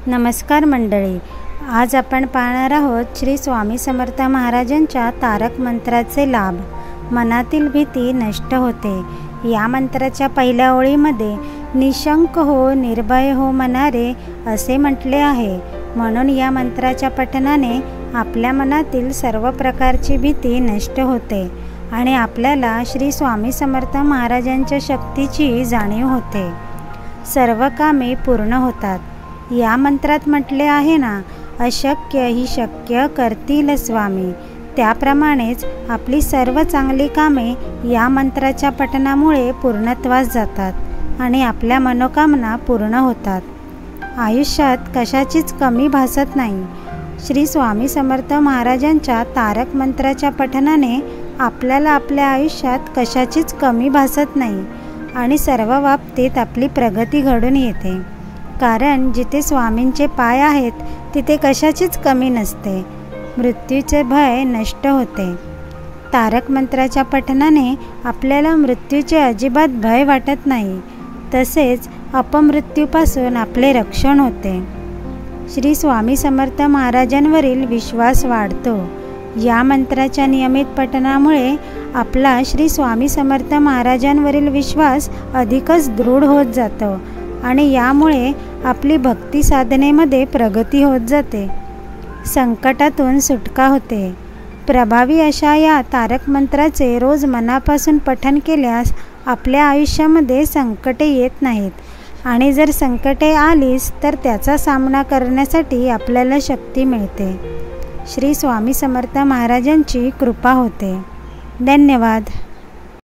नमस्कार मंडळी, आज आपण पाहणार आहोत श्री स्वामी समर्थ महाराजांच्या तारक मंत्राचे लाभ। मनातील भीती नष्ट होते। या मंत्राच्या पहिल्या ओळीमध्ये निशंक हो, निर्भय हो मनारे असे म्हटले आहे। म्हणून या मंत्राच्या पठणाने आपल्या मनातील सर्व प्रकारची भीती नष्ट होते आणि आपल्याला श्री स्वामी समर्थ महाराजांच्या शक्तीची जाणीव होते। सर्व कामे पूर्ण होतात। या मंत्रात म्हटले आहे ना, अशक्य ही शक्य करतील स्वामी। त्याप्रमाणेच आपली सर्व चांगली कामे या मंत्राच्या पठणामुळे पूर्णत्वास जातात आणि आपल्या मनोकामना पूर्ण होतात। आयुष्यात कशाचीच कमी भासत नाही। श्री स्वामी समर्थ महाराजांच्या तारक मंत्राच्या पठणाने आपल्याला आपल्या आयुष्यात कशाचीच कमी भासत नाही आणि सर्व बाबतीत आपली प्रगती घडून येते। कारण जिथे स्वामींचे पाय आहेत तिथे कशाचीच कमी नसते। मृत्यूचे भय नष्ट होते। तारक मंत्राच्या पठणाने आपल्याला मृत्यूचे अजिबात भय वाटत नाही, तसेच अपमृत्यूपासून आपले रक्षण होते। श्री स्वामी समर्थ महाराजांवरील विश्वास वाढतो। या मंत्राच्या नियमित पठणामुळे आपला श्री स्वामी समर्थ महाराजांवरील विश्वास अधिकच दृढ होत जातो आणि यामुळे आपली भक्ती साधनेमध्ये प्रगती होत जाते। संकटातून सुटका होते। प्रभावी अशा या तारक मंत्राचे रोज मनापासून पठण केल्यास आपल्या आयुष्यामध्ये संकटे येत नाहीत आणि जर संकटे आलीच तर त्याचा सामना करण्यासाठी आपल्याला शक्ती मिळते। श्री स्वामी समर्थ महाराजांची कृपा होते। धन्यवाद।